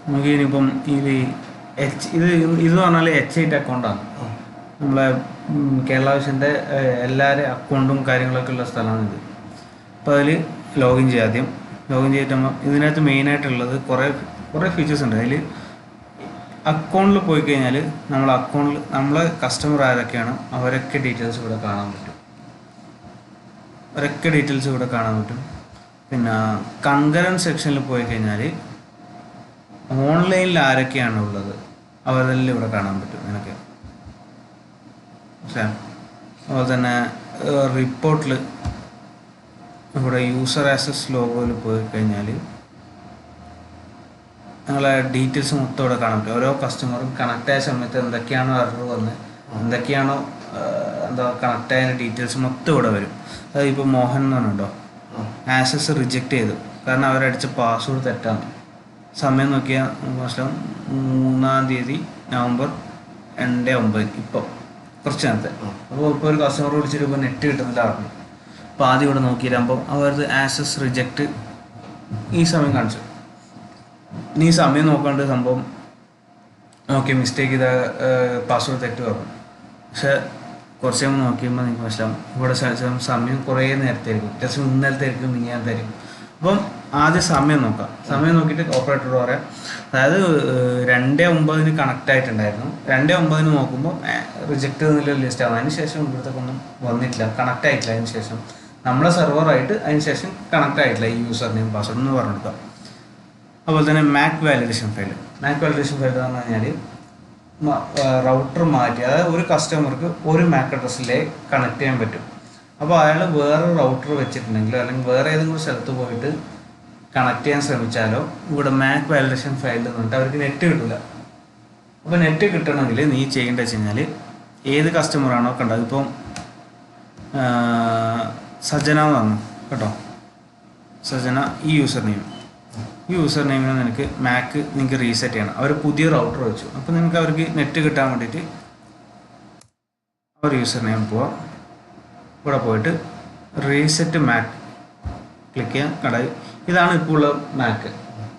നമുക്ക് ഇനിയിപ്പം ഇത് ഇത് പറഞ്ഞാൽ H8 അക്കൗണ്ടാണ്. നമ്മളെ കേരള വിഷൻ്റെ എല്ലാവരും അക്കൗണ്ടും കാര്യങ്ങളൊക്കെ ഉള്ള സ്ഥലമാണ് ഇത്. അപ്പോൾ അതിൽ ലോഗിൻ ചെയ്യാം. ആദ്യം ലോഗിൻ ചെയ്തിട്ടുമ്പോൾ ഇതിനകത്ത് മെയിനായിട്ടുള്ളത് കുറേ ഫീച്ചേഴ്സ് ഉണ്ട്. അതിൽ അക്കൗണ്ടിൽ പോയി കഴിഞ്ഞാൽ നമ്മളെ കസ്റ്റമർ ആരൊക്കെയാണ് അവരൊക്കെ ഡീറ്റെയിൽസ് ഇവിടെ കാണാൻ പറ്റും. പിന്നെ കൺകറൻറ്റ് സെക്ഷനിൽ പോയി കഴിഞ്ഞാൽ ഓൺലൈനിൽ ആരൊക്കെയാണ് ഉള്ളത് അവരെല്ലാം ഇവിടെ കാണാൻ പറ്റും നിനക്ക്. അതുപോലെ തന്നെ റിപ്പോർട്ടിൽ ഇവിടെ യൂസർ ആക്സസ് ലോഗോയിൽ പോയി കഴിഞ്ഞാൽ നിങ്ങളെ ഡീറ്റെയിൽസ് മൊത്തം ഇവിടെ കാണാൻ പറ്റും. ഓരോ കസ്റ്റമറും കണക്ട് ആയ സമയത്ത് എന്തൊക്കെയാണോ ഓർഡർ വന്ന് എന്തൊക്കെയാണോ കണക്ട് ആയ ഡീറ്റെയിൽസ് മൊത്തം ഇവിടെ വരും. അതായത് ഇപ്പോൾ മോഹൻ എന്ന് പറഞ്ഞിട്ടോ ആക്സസ് റിജക്റ്റ് ചെയ്തു, കാരണം അവരടിച്ച പാസ്വേഡ് തെറ്റാണ്. സമയം നോക്കിയാൽ മനസ്സിലാവും 3 നവംബർ 2/9 ഇപ്പോൾ കുറച്ച് നേരത്തെ. അപ്പോൾ ഇപ്പോൾ ഒരു കസ്റ്റമർ വിളിച്ചിട്ട് ഇപ്പോൾ നെറ്റ് കിട്ടുന്നില്ല പറഞ്ഞു. അപ്പോൾ ആദ്യം ഇവിടെ നോക്കിയിട്ടാകുമ്പോൾ അവരത് ആക്സസ് റിജക്റ്റ് ഈ സമയം കാണിച്ചു. ഇനി ഈ സമയം നോക്കാണ്ട് സംഭവം നോക്കി മിസ്റ്റേക്ക് ചെയ്ത പാസ്വേഡ് തെറ്റ് പറഞ്ഞു. പക്ഷെ കുറച്ച് കഴിയുമ്പോൾ നോക്കിയുമ്പോൾ നിങ്ങൾക്ക് മനസ്സിലാവും ഇവിടെ സമയം കുറേ നേരത്തെ ആയിരിക്കും. ജസ്റ്റ് ഇന്നലത്തെ ആയിരിക്കും, മിനിയാന്നത്തെ ആയിരിക്കും. അപ്പം ആദ്യം സമയം നോക്കാം. സമയം നോക്കിയിട്ട് ഓപ്പറേറ്ററോട് പറയാം. അതായത് 2/9 കണക്റ്റ് ആയിട്ടുണ്ടായിരുന്നു. 2/9 നോക്കുമ്പോൾ റിജക്റ്റ് എന്നുള്ള ലിസ്റ്റ് ആവും. അതിന് ശേഷം ഇവിടുത്തെ ഒന്നും വന്നിട്ടില്ല, കണക്റ്റ് ആയിട്ടില്ല. അതിന് ശേഷം നമ്മളെ സെർവറായിട്ട് അതിന് ശേഷം കണക്റ്റ് ആയിട്ടില്ല ഈ യൂസർ നെയിം പാസ്വേഡ് എന്ന് പറഞ്ഞു കൊടുക്കാം. അതുപോലെ തന്നെ മാക് വാലിഡേഷൻ ഫയൽ എന്ന് പറഞ്ഞു കഴിഞ്ഞാൽ റൗട്ടർ മാറ്റി, അതായത് ഒരു കസ്റ്റമർക്ക് ഒരു മാക് അഡ്രസ്സിലേ കണക്ട് ചെയ്യാൻ പറ്റും. അപ്പോൾ അയാൾ വേറെ റൗട്ടർ വെച്ചിട്ടുണ്ടെങ്കിലോ അല്ലെങ്കിൽ വേറെ ഏതെങ്കിലും സ്ഥലത്ത് പോയിട്ട് കണക്ട് ചെയ്യാൻ ശ്രമിച്ചാലോ ഇവിടെ മാക് വാലിഡേഷൻ ഫയൽ എന്ന് പറഞ്ഞിട്ട് അവർക്ക് നെറ്റ് കിട്ടില്ല. അപ്പോൾ നെറ്റ് കിട്ടണമെങ്കിൽ നീ ചെയ്യേണ്ടത് വെച്ച് കഴിഞ്ഞാൽ ഏത് കസ്റ്റമറാണോ കണ്ടത്, ഇപ്പം സജന എന്ന് പറഞ്ഞു കേട്ടോ, സജന ഈ യൂസർ നെയിമിന് നിനക്ക് മാക്ക് നിങ്ങൾക്ക് റീസെറ്റ് ചെയ്യണം. അവർ പുതിയ റൗട്ടർ വെച്ചു. അപ്പോൾ നിങ്ങൾക്ക് അവർക്ക് നെറ്റ് കിട്ടാൻ വേണ്ടിയിട്ട് അവർ യൂസർ നെയിം പോവാം. ഇവിടെ പോയിട്ട് റീസെറ്റ് മാക്ക് ക്ലിക്ക് ചെയ്യാൻ കടയിൽ. ഇതാണ് ഇപ്പോൾ ഉള്ള മാക്ക്.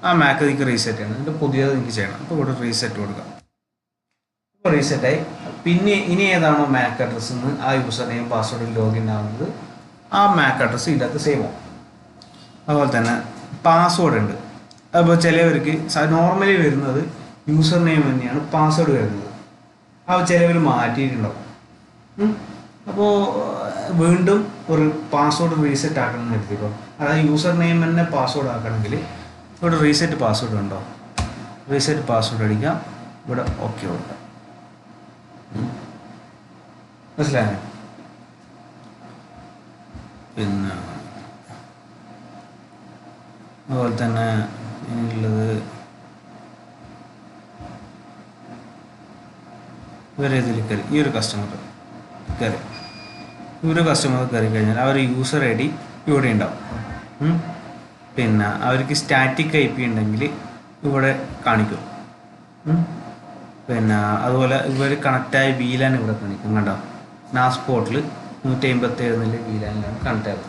ആ മാക്ക് നിങ്ങൾക്ക് റീസെറ്റ് ചെയ്യണം, എന്നിട്ട് പുതിയത് നിങ്ങൾക്ക് ചെയ്യണം. അപ്പോൾ ഇവിടെ റീസെറ്റ് കൊടുക്കാം. ഇപ്പോൾ റീസെറ്റായി. പിന്നെ ഇനി ഏതാണോ മാക്ക് അഡ്രസ്സ് എന്ന് ആ യൂസർ നെയിം പാസ്വേഡിൽ ലോഗിൻ ആവുന്നത് ആ മാക്ക് അഡ്രസ്സ് ഇതിനകത്ത് സേവ് ആവും. അതുപോലെ തന്നെ പാസ്വേഡ് ഉണ്ട്. അപ്പോൾ ചിലവർക്ക് നോർമലി വരുന്നത് യൂസർ നെയിം തന്നെയാണ് പാസ്വേഡ് വരുന്നത്. അപ്പോൾ ചിലവർ മാറ്റിയിട്ടുണ്ടാവും. അപ്പോൾ വീണ്ടും ഒരു പാസ്വേഡ് റീസെറ്റ് ആക്കണം എന്ന് എടുത്തിക്കോ. അതായത് യൂസർ നെയിം തന്നെ പാസ്വേഡ് ആക്കണമെങ്കിൽ ഇവിടെ റീസെറ്റ് പാസ്വേഡ് ഉണ്ടോ, റീസെറ്റ് പാസ്വേഡ് അടിക്കാം. ഇവിടെ ഓക്കെ കൊടുക്കാം. മനസ്സിലായോ? പിന്നെ അതുപോലെ തന്നെ ഇനിയുള്ളത് ഇവരെ ഇതിൽ കയറി ഈ ഒരു കസ്റ്റമർ കയറി കഴിഞ്ഞാൽ അവർ യൂസർ ഐ ഡി ഇവിടെ ഉണ്ടാവും. പിന്നെ അവർക്ക് സ്റ്റാറ്റിക് IP ഉണ്ടെങ്കിൽ ഇവിടെ കാണിക്കും. പിന്നെ അതുപോലെ ഇവർ കണക്റ്റായ VLAN ഇവിടെ കാണിക്കും. കണ്ടോ, നാസ് പോർട്ടിൽ 157 VLAനിലാണ് കണക്ട് ആയത്.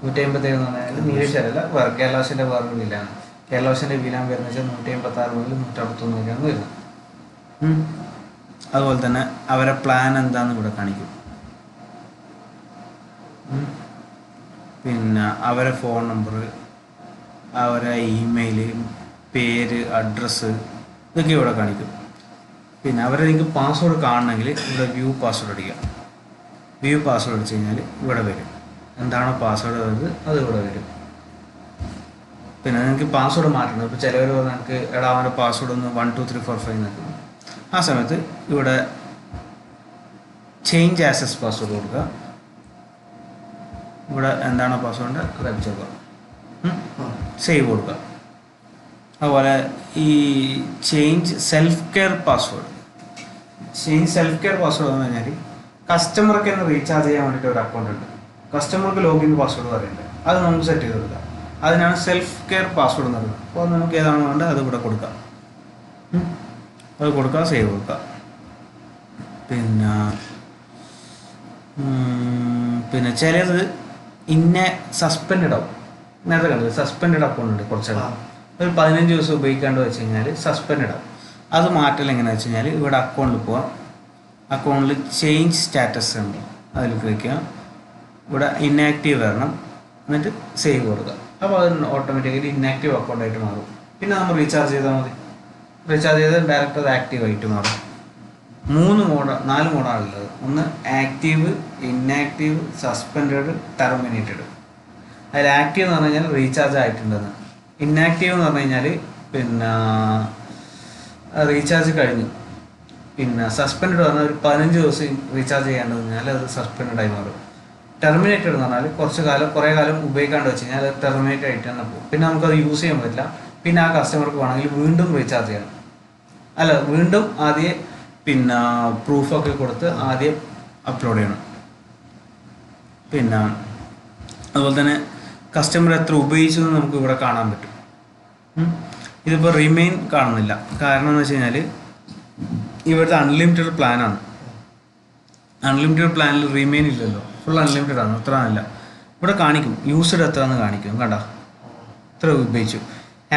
157 എന്ന് പറഞ്ഞാൽ നീലശരല്ല, കേരള വിഷൻ്റെ വേറൊരു VLAN. കേരള വിഷൻ്റെ VLAN വരുന്നത് വെച്ചാൽ 156 മുതൽ 161 വരെയാണ് വരുന്നത്. അതുപോലെ തന്നെ അവരെ പ്ലാൻ എന്താണെന്ന് ഇവിടെ കാണിക്കും. പിന്നെ അവരെ ഫോൺ നമ്പർ, അവരെ ഇമെയിൽ, പേര്, അഡ്രസ്സ് ഇതൊക്കെ ഇവിടെ കാണിക്കും. പിന്നെ അവരെ നിങ്ങൾക്ക് പാസ്വേഡ് കാണണമെങ്കിൽ ഇവിടെ വ്യൂ പാസ്വേഡ് അടിക്കാം. വ്യൂ പാസ്വേഡ് അടിച്ച് കഴിഞ്ഞാൽ ഇവിടെ വരും. എന്താണോ പാസ്വേഡ് വരുന്നത് അത് ഇവിടെ വരും. പിന്നെ നിങ്ങൾക്ക് പാസ്വേഡ് മാറ്റണം. ഇപ്പോൾ ചിലവർ നിങ്ങൾക്ക് അവൻ്റെ പാസ്വേഡ് ഒന്ന് 1 2 3 4 5 നിൽക്കുന്നു. ആ സമയത്ത് ഇവിടെ ചേഞ്ച് ആക്സസ് പാസ്വേഡ് കൊടുക്കുക. ഇവിടെ എന്താണോ പാസ്വേഡ് അത് അടിച്ചു കൊടുക്കുക. സേവ് കൊടുക്കുക. അതുപോലെ ഈ ചേഞ്ച് സെൽഫ് കെയർ പാസ്വേഡ് എന്ന് പറഞ്ഞാൽ കസ്റ്റമർക്ക് തന്നെ റീചാർജ് ചെയ്യാൻ വേണ്ടിയിട്ട് ഒരു അക്കൗണ്ട് ഉണ്ട്. കസ്റ്റമർക്ക് ലോഗിൻ പാസ്വേഡ് പറയുന്നുണ്ട്. അത് നമുക്ക് സെറ്റ് ചെയ്ത് കൊടുക്കാം. അതിനാണ് സെൽഫ് കെയർ പാസ്വേഡ് എന്ന് പറയുന്നത്. അപ്പോൾ നമുക്ക് ഏതാണോ വേണ്ടത് അത് ഇവിടെ കൊടുക്കാം. അത് കൊടുക്കുക, സേവ് കൊടുക്കുക. പിന്നെ ചിലത് സസ്പെൻഡ് ആവും. നേരത്തെ കണ്ടത് സസ്പെൻഡ് അക്കൗണ്ട് ഉണ്ട് കുറച്ചെണ്ണം. ഒരു 15 ദിവസം ഉപയോഗിക്കാണ്ട് വെച്ച് കഴിഞ്ഞാൽ സസ്പെൻഡ് ആവും. അത് മാറ്റൽ എങ്ങനെയാണെന്ന് വെച്ച് കഴിഞ്ഞാൽ ഇവിടെ അക്കൗണ്ടിൽ പോവാം. അക്കൗണ്ടിൽ ചേഞ്ച് സ്റ്റാറ്റസ് ഉണ്ട്, അതിൽ ക്ലിക്ക് ചെയ്യാം. ഇവിടെ ഇന്നാക്റ്റീവ് വരണം, എന്നിട്ട് സേവ് കൊടുക്കുക. അപ്പോൾ അത് ഓട്ടോമാറ്റിക്കലി ഇന്നാക്റ്റീവ് അക്കൗണ്ടായിട്ട് മാറും. പിന്നെ നമ്മൾ റീചാർജ് ചെയ്താൽ മതി. റീചാർജ് ചെയ്താൽ ഡയറക്റ്റ് അത് ആക്റ്റീവായിട്ട് മാറും. 4 മോഡാണുള്ളത്. ഒന്ന് ആക്റ്റീവ്, ഇന്നാക്റ്റീവ്, സസ്പെൻഡഡ്, ടെർമിനേറ്റഡ്. അതിൽ ആക്റ്റീവ് എന്ന് പറഞ്ഞു കഴിഞ്ഞാൽ റീചാർജ് ആയിട്ടുണ്ടെന്ന്. ഇന്നാക്റ്റീവ് എന്ന് പറഞ്ഞു കഴിഞ്ഞാൽ പിന്നെ റീചാർജ് കഴിഞ്ഞു. പിന്നെ സസ്പെൻഡ് പറഞ്ഞാൽ ഒരു 15 ദിവസം റീചാർജ് ചെയ്യാണ്ട് കഴിഞ്ഞാൽ അത് സസ്പെൻഡ് ആയി മാറും. ടെർമിനേറ്റഡ് എന്ന് പറഞ്ഞാൽ കുറേ കാലം ഉപയോഗിക്കാണ്ട് വെച്ച് കഴിഞ്ഞാൽ അത് ടെർമിനേറ്റ് ആയിട്ട് തന്നെ പോകും. പിന്നെ നമുക്കത് യൂസ് ചെയ്യാൻ പറ്റില്ല. പിന്നെ ആ കസ്റ്റമർക്ക് വേണമെങ്കിൽ വീണ്ടും റീചാർജ് ചെയ്യണം. വീണ്ടും ആദ്യം പിന്നെ പ്രൂഫൊക്കെ കൊടുത്ത് ആദ്യം അപ്ലോഡ് ചെയ്യണം. പിന്നെ അതുപോലെ തന്നെ കസ്റ്റമർ എത്ര ഉപയോഗിച്ചു എന്ന് നമുക്ക് ഇവിടെ കാണാൻ പറ്റും. ഇതിപ്പോൾ റിമെയിൻ കാണുന്നില്ല. കാരണം എന്ന് വെച്ച് കഴിഞ്ഞാൽ ഇവിടുത്തെ അൺലിമിറ്റഡ് പ്ലാനാണ്. അൺലിമിറ്റഡ് പ്ലാനിൽ റിമെയിൻ ഇല്ലല്ലോ, ഫുൾ അൺലിമിറ്റഡ് ആണ്. അത്ര അല്ല ഇവിടെ കാണിക്കും, യൂസ്ഡ് എത്രയെന്ന് കാണിക്കും. കണ്ട ഇത്ര ഉപയോഗിച്ചു.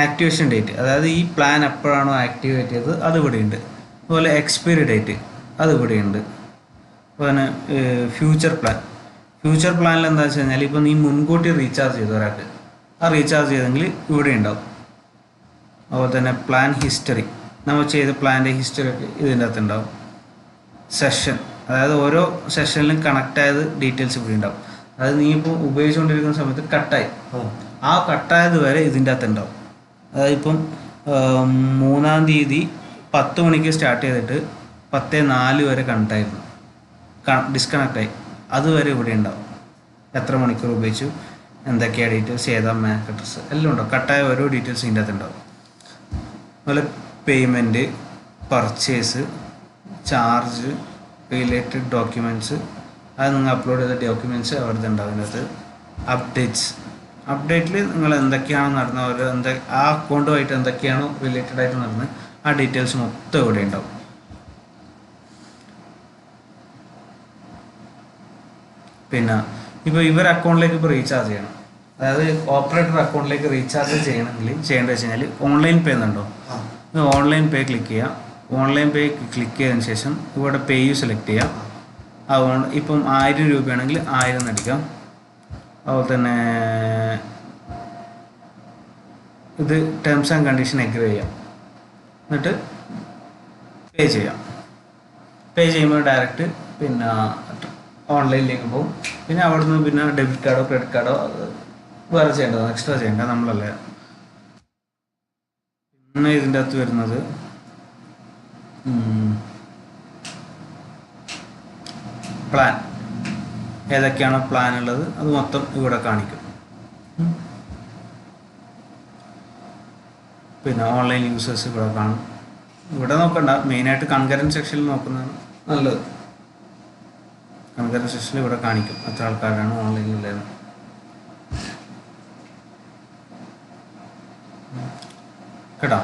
ആക്ടിവേഷൻ ഡേറ്റ്, അതായത് ഈ പ്ലാൻ എപ്പോഴാണോ ആക്ടിവേറ്റ് ചെയ്തത് അത് ഇവിടെയുണ്ട്. അതുപോലെ എക്സ്പയറി ഡേറ്റ് അത് ഇവിടെയുണ്ട്. അതുപോലെ തന്നെ ഫ്യൂച്ചർ പ്ലാനിൽ എന്താ വെച്ച് കഴിഞ്ഞാൽ ഇപ്പോൾ നീ മുൻകൂട്ടി റീചാർജ് ചെയ്തു ഒരാൾക്ക്, ആ റീചാർജ് ചെയ്തെങ്കിൽ ഇവിടെ ഉണ്ടാവും. അതുപോലെ തന്നെ പ്ലാൻ ഹിസ്റ്ററി, നമ്മൾ ചെയ്ത പ്ലാൻ്റെ ഹിസ്റ്ററി ഒക്കെ ഇതിൻ്റെ അകത്ത് ഉണ്ടാവും. സെഷൻ, അതായത് ഓരോ സെഷനിലും കണക്ട് ആയത് ഡീറ്റെയിൽസ് ഇവിടെ ഉണ്ടാവും. അതായത് നീ ഇപ്പോൾ ഉപയോഗിച്ചുകൊണ്ടിരിക്കുന്ന സമയത്ത് കട്ടായി, ആ കട്ടായത് വരെ ഇതിൻ്റെ അകത്ത് ഉണ്ടാവും. അതായത് ഇപ്പം 3-ാം തീയതി 10 മണിക്ക് സ്റ്റാർട്ട് ചെയ്തിട്ട് 10:04 വരെ കണക്റ്റായിരുന്നു, ഡിസ്കണക്റ്റായി, അതുവരെ ഇവിടെ ഉണ്ടാവും. എത്ര മണിക്കൂർ ഉപയോഗിച്ചു, എന്തൊക്കെയാണ് ഡീറ്റെയിൽസ്, ഏതാ മാക് അഡ്രസ്സ് എല്ലാം ഉണ്ടാവും. കട്ടായ ഓരോ ഡീറ്റെയിൽസ് ഇതിൻ്റെ അകത്ത് ഉണ്ടാവും. അതുപോലെ payment, purchase, charge, related documents, അത് നിങ്ങൾ അപ്ലോഡ് ചെയ്ത ഡോക്യുമെൻറ്റ്സ് അവിടെ ഉണ്ടാവും. അതിനകത്ത് അപ്ഡേറ്റിൽ നിങ്ങൾ എന്തൊക്കെയാണ് നടന്നത്, ആ അക്കൗണ്ടുമായിട്ട് എന്തൊക്കെയാണോ റിലേറ്റഡ് ആയിട്ട് നടന്നത് ആ ഡീറ്റെയിൽസ് മൊത്തം ഇവിടെ ഉണ്ടാവും. പിന്നെ ഇപ്പോൾ ഇവർ അക്കൗണ്ടിലേക്ക് ഇപ്പോൾ റീചാർജ് ചെയ്യണം, അതായത് ഓപ്പറേറ്റർ അക്കൗണ്ടിലേക്ക് റീചാർജ് ചെയ്യേണ്ടത് വെച്ച് കഴിഞ്ഞാൽ ഓൺലൈൻ പേ എന്നുണ്ടോ, ഓൺലൈൻ പേ ക്ലിക്ക് ചെയ്യാം. ഓൺലൈൻ പേ ക്ലിക്ക് ചെയ്തതിന് ശേഷം ഇവിടെ പേ യു സെലക്ട് ചെയ്യാം. അതുകൊണ്ട് ഇപ്പം 1000 രൂപയാണെങ്കിൽ 1000 അടിക്കാം. അതുപോലെ തന്നെ ഇത് ടേംസ് ആൻഡ് കണ്ടീഷൻ എഗ്രി ചെയ്യാം, എന്നിട്ട് പേ ചെയ്യാം. പേ ചെയ്യുമ്പോൾ ഡയറക്റ്റ് പിന്നെ ഓൺലൈനിലേക്ക് പോകും. പിന്നെ അവിടെ നിന്ന് പിന്നെ ഡെബിറ്റ് കാർഡോ ക്രെഡിറ്റ് കാർഡോ വേറെ ചെയ്യേണ്ടതാണ്, എക്സ്ട്രാ ചെയ്യേണ്ട നമ്മളല്ലേ. പിന്നെ ഇതിൻ്റെ അകത്ത് വരുന്നത് പ്ലാൻ, ഏതൊക്കെയാണോ പ്ലാൻ ഉള്ളത് അത് മൊത്തം ഇവിടെ കാണിക്കും. പിന്നെ ഓൺലൈൻ യൂസേഴ്സ് ഇവിടെ കാണും. ഇവിടെ നോക്കണ്ട, മെയിനായിട്ട് കൺകറൻറ്റ് സെക്ഷനിൽ നോക്കുന്നതാണ് നല്ലത്. കൺകറൻറ്റ് സെക്ഷനിൽ ഇവിടെ കാണിക്കും എത്ര ആൾക്കാരാണ് ഓൺലൈനിലുള്ളത്. കേട്ടോ.